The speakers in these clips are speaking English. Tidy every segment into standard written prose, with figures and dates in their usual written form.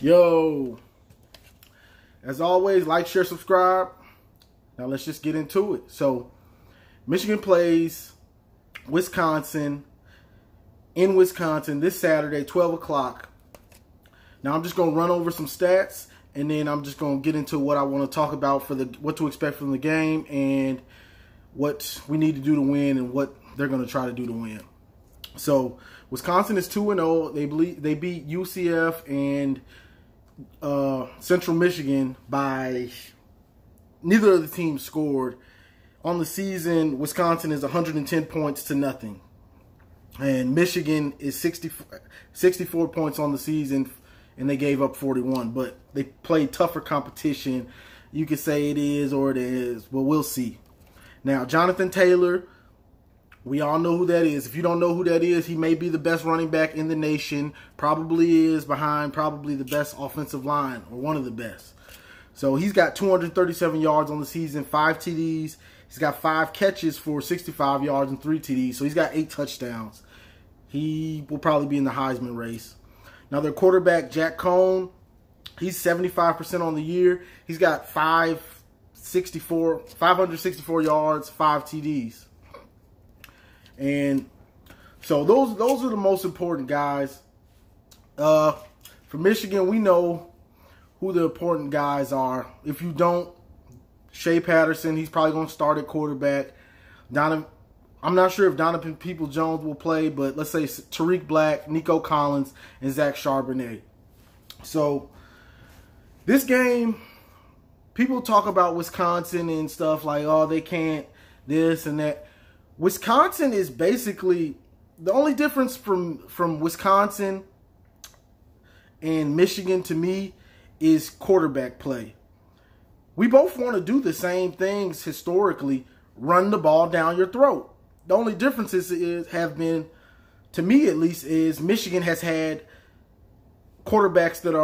Yo, as always, like, share, subscribe. Now let's just get into it. So, Michigan plays Wisconsin in Wisconsin this Saturday, 12 o'clock. Now I'm just going to run over some stats, and then I'm just going to get into what I want to talk about for what to expect from the game and what we need to do to win and what they're going to try to do to win. So, Wisconsin is 2-0. They beat UCF and Central Michigan by neither of the teams scored. On the season, Wisconsin is 110 points to nothing. And Michigan is 64 points on the season, and they gave up 41. But they played tougher competition. You could say it is or it is, but we'll see. Now, Jonathan Taylor, we all know who that is. If you don't know who that is, he may be the best running back in the nation. Probably is behind probably the best offensive line, or one of the best. So he's got 237 yards on the season, 5 TDs. He's got 5 catches for 65 yards and 3 TDs. So he's got 8 touchdowns. He will probably be in the Heisman race. Now their quarterback, Jack Cohn, he's 75% on the year. He's got 564 yards, 5 TDs. And so those are the most important guys. For Michigan, we know who the important guys are. If you don't, Shea Patterson, he's probably going to start at quarterback. I'm not sure if Donovan Peoples-Jones will play, but let's say Tariq Black, Nico Collins, and Zach Charbonnet. So this game, people talk about Wisconsin and stuff like, oh, they can't this and that. Wisconsin is basically the only difference from Wisconsin and Michigan to me is quarterback play. We both want to do the same things historically, run the ball down your throat. The only differences have been, to me at least, is Michigan has had quarterbacks that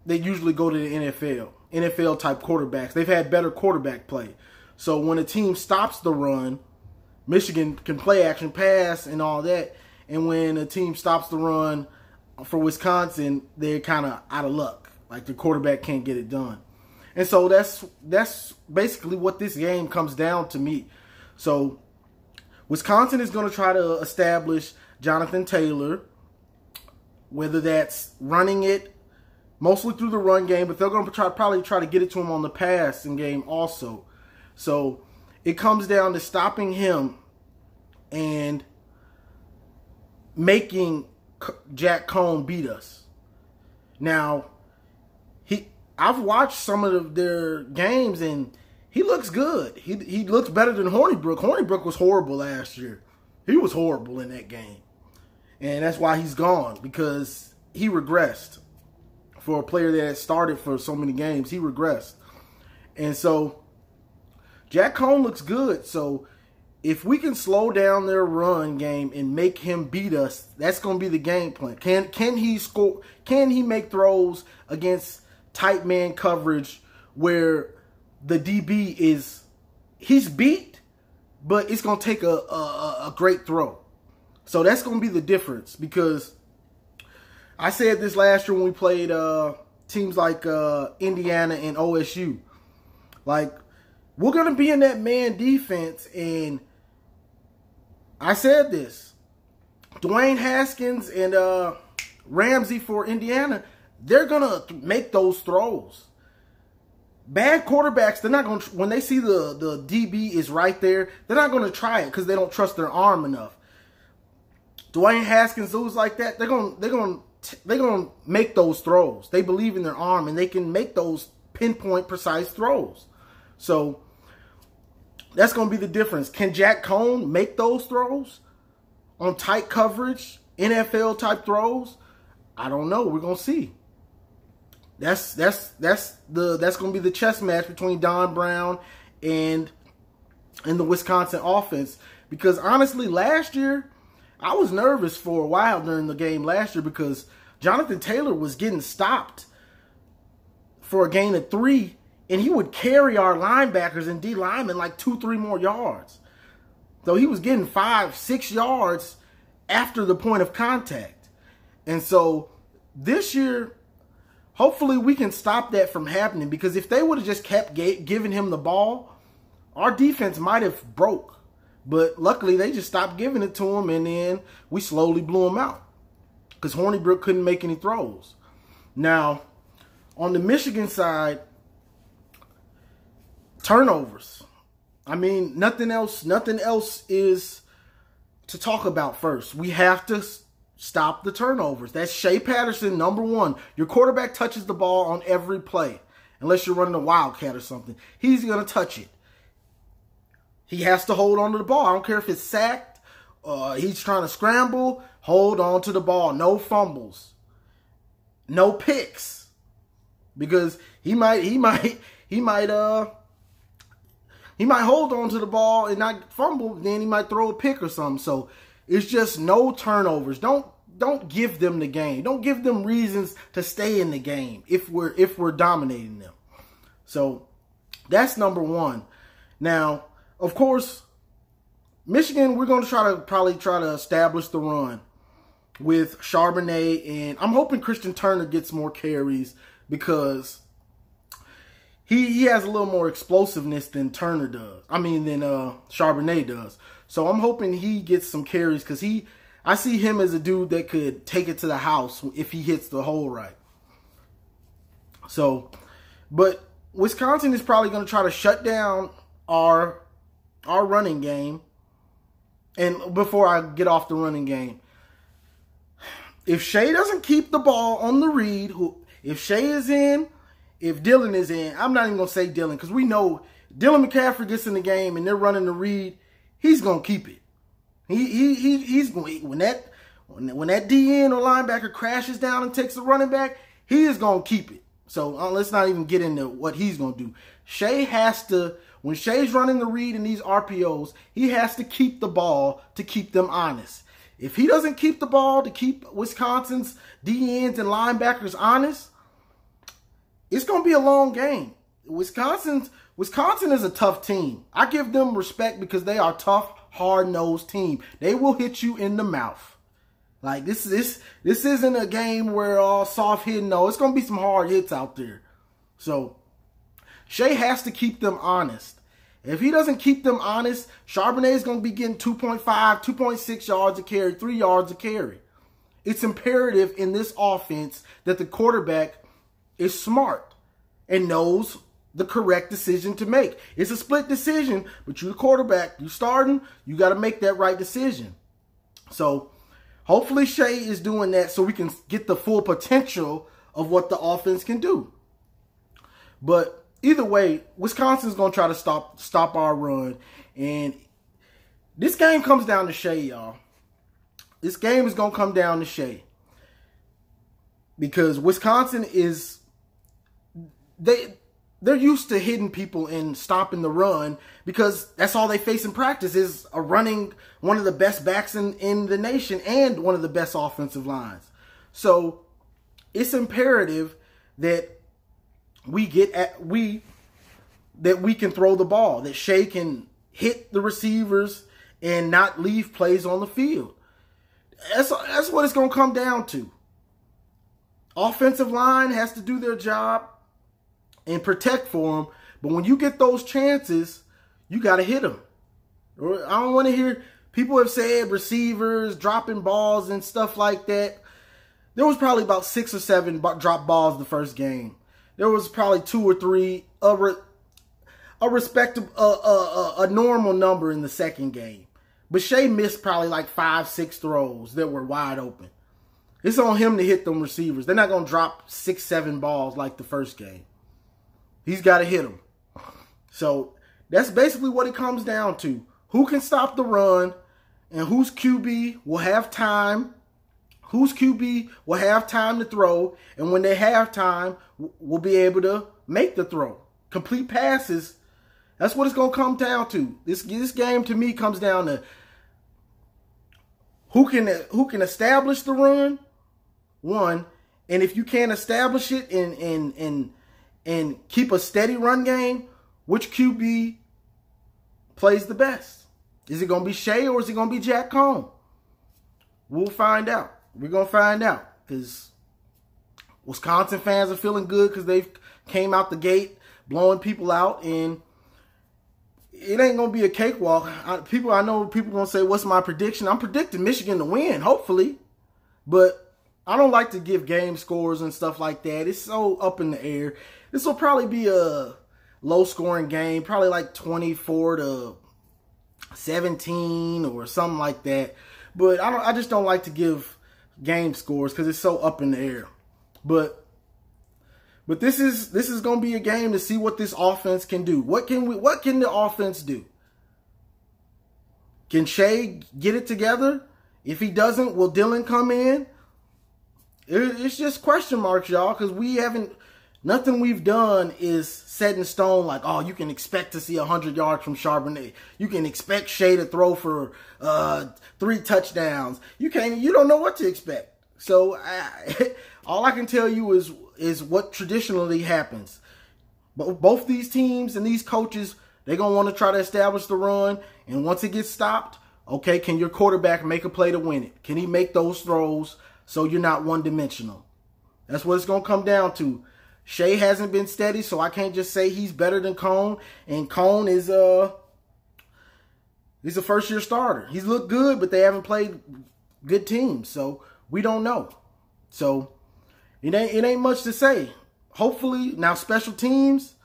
usually go to the NFL type quarterbacks. They've had better quarterback play. So when a team stops the run, Michigan can play action pass and all that. And when a team stops the run for Wisconsin, they're kind of out of luck. Like the quarterback can't get it done. And so that's basically what this game comes down to me. So Wisconsin is going to try to establish Jonathan Taylor, whether that's running it mostly through the run game, but they're going to probably try to get it to him on the passing game also. So it comes down to stopping him and making Jack Cohn beat us. Now, I've watched some of their games, and he looks good. He looks better than Hornibrook. Hornibrook was horrible last year. He was horrible in that game. And that's why he's gone, because he regressed. For a player that had started for so many games, he regressed. And so Jack Cohn looks good. So if we can slow down their run game and make him beat us, that's going to be the game plan. Can he score? Can he make throws against tight man coverage where the DB he's beat, but it's going to take a great throw? So that's going to be the difference, because I said this last year when we played teams like Indiana and OSU. Like, we're going to be in that man defense, and I said this. Dwayne Haskins and Ramsey for Indiana, they're going to make those throws. Bad quarterbacks, they're not going to, when they see the DB is right there, they're not going to try it because they don't trust their arm enough. Dwayne Haskins, those like that, they're going to make those throws. They believe in their arm, and they can make those pinpoint precise throws. So that's going to be the difference. Can Jack Cohn make those throws on tight coverage, NFL type throws? I don't know. We're going to see. That's going to be the chess match between Don Brown and the Wisconsin offense. Because honestly, last year, I was nervous for a while during the game last year, because Jonathan Taylor was getting stopped for a gain of 3, and he would carry our linebackers and D linemen like 2-3 more yards. So he was getting 5-6 yards after the point of contact. And so this year, hopefully we can stop that from happening, because if they would have just kept giving him the ball, our defense might have broke. But luckily, they just stopped giving it to him, and then we slowly blew him out because Hornibrook couldn't make any throws. Now, on the Michigan side, turnovers. I mean, nothing else is to talk about first. We have to stop the turnovers. That's Shea Patterson, number one. Your quarterback touches the ball on every play, unless you're running a Wildcat or something. He's going to touch it. He has to hold on to the ball. I don't care if it's sacked, he's trying to scramble, hold on to the ball. No fumbles. No picks. Because he might hold on to the ball and not fumble, then he might throw a pick or something. So it's just no turnovers. Don't give them the game. Don't give them reasons to stay in the game if we're dominating them. So that's number one. Now, of course, Michigan, we're going to probably try to establish the run with Charbonnet, and I'm hoping Christian Turner gets more carries because he has a little more explosiveness than Turner does. I mean, than Charbonnet does. So I'm hoping he gets some carries because I see him as a dude that could take it to the house if he hits the hole right. So, but Wisconsin is probably going to try to shut down our running game. And before I get off the running game, if Shea doesn't keep the ball on the read, if Shea is in, if Dylan is in, I'm not even going to say Dylan because we know Dylan McCaffrey gets in the game and they're running the read, he's going to keep it. He's going, when that DN or linebacker crashes down and takes the running back, he is going to keep it. So let's not even get into what he's going to do. Shea has to, when Shea's running the read in these RPOs, he has to keep the ball to keep them honest. If he doesn't keep the ball to keep Wisconsin's DNs and linebackers honest, it's going to be a long game. Wisconsin is a tough team. I give them respect because they are a tough, hard-nosed team. They will hit you in the mouth. Like, this isn't a game where all soft hitting. No, it's going to be some hard hits out there. So, Shea has to keep them honest. If he doesn't keep them honest, Charbonnet is going to be getting 2.5, 2.6 yards a carry, 3 yards a carry. It's imperative in this offense that the quarterback is smart and knows the correct decision to make. It's a split decision, but you're the quarterback. You're starting. You got to make that right decision. So, hopefully Shea is doing that so we can get the full potential of what the offense can do. But either way, Wisconsin's going to try to stop our run. And this game comes down to Shea, y'all. This game is going to come down to Shea. Because Wisconsin is, they're used to hitting people and stopping the run because that's all they face in practice is one of the best backs in the nation and one of the best offensive lines. So it's imperative that we can throw the ball, that Shea can hit the receivers and not leave plays on the field. That's what it's going to come down to. Offensive line has to do their job and protect for them. But when you get those chances, you got to hit them. I don't want to hear people have said receivers dropping balls and stuff like that. There was probably about 6 or 7 drop balls the first game. There was probably 2 or 3, a normal number in the second game. But Shea missed probably like 5, 6 throws that were wide open. It's on him to hit them receivers. They're not going to drop 6, 7 balls like the first game. He's got to hit them. So that's basically what it comes down to. Who can stop the run and whose QB will have time. Whose QB will have time to throw. And when they have time, will be able to make the throw. Complete passes. That's what it's going to come down to. This game to me comes down to who can establish the run, one. And if you can't establish it and keep a steady run game, which QB plays the best? Is it going to be Shea or is it going to be Jack Cohn? We'll find out. We're going to find out because Wisconsin fans are feeling good because they've came out the gate blowing people out, and it ain't gonna be a cakewalk. I know people gonna say, "What's my prediction?" I'm predicting Michigan to win, hopefully, but I don't like to give game scores and stuff like that. It's so up in the air. This will probably be a low-scoring game, probably like 24-17 or something like that. But I just don't like to give game scores because it's so up in the air. But this is going to be a game to see what this offense can do. What can the offense do? Can Shea get it together? If he doesn't, will Dylan come in? It's just question marks, y'all, because nothing we've done is set in stone like, oh, you can expect to see 100 yards from Charbonnet. You can expect Shea to throw for 3 touchdowns. You don't know what to expect. So all I can tell you is what traditionally happens. But both these teams and these coaches, they're going to want to try to establish the run. And once it gets stopped, okay, can your quarterback make a play to win it? Can he make those throws so you're not one-dimensional? That's what it's going to come down to. Shea hasn't been steady, so I can't just say he's better than Cone. And Cone is he's a first-year starter. He's looked good, but they haven't played good teams, so we don't know. So it ain't much to say. Hopefully, now special teams,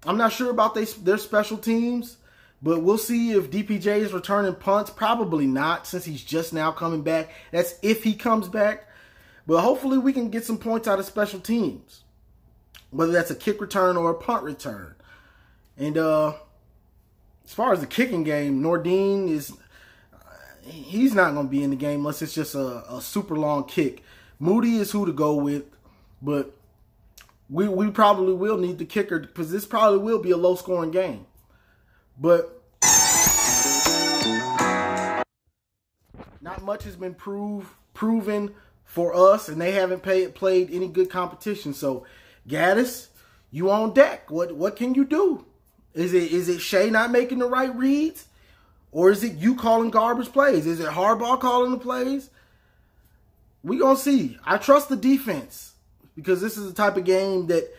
I'm not sure about their special teams, but we'll see if DPJ is returning punts. Probably not, since he's just now coming back. That's if he comes back. But hopefully we can get some points out of special teams, whether that's a kick return or a punt return. And as far as the kicking game, Nordine he's not going to be in the game unless it's just a super long kick. Moody is who to go with, but we probably will need the kicker because this probably will be a low-scoring game. But not much has been proven for us, and they haven't played any good competition. So, Gaddis, you on deck. What can you do? Is it Shea not making the right reads? Or is it you calling garbage plays? Is it Harbaugh calling the plays? We gonna see. I trust the defense because this is the type of game that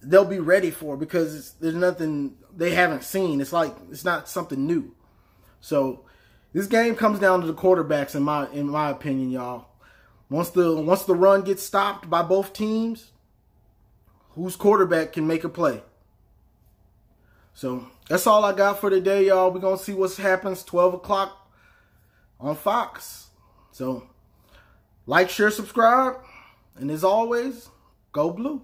they'll be ready for because there's nothing they haven't seen. It's like it's not something new. So this game comes down to the quarterbacks in my opinion, y'all. Once the run gets stopped by both teams, whose quarterback can make a play? So that's all I got for today, y'all. We're going to see what happens 12 o'clock on Fox. So like, share, subscribe. And as always, go blue.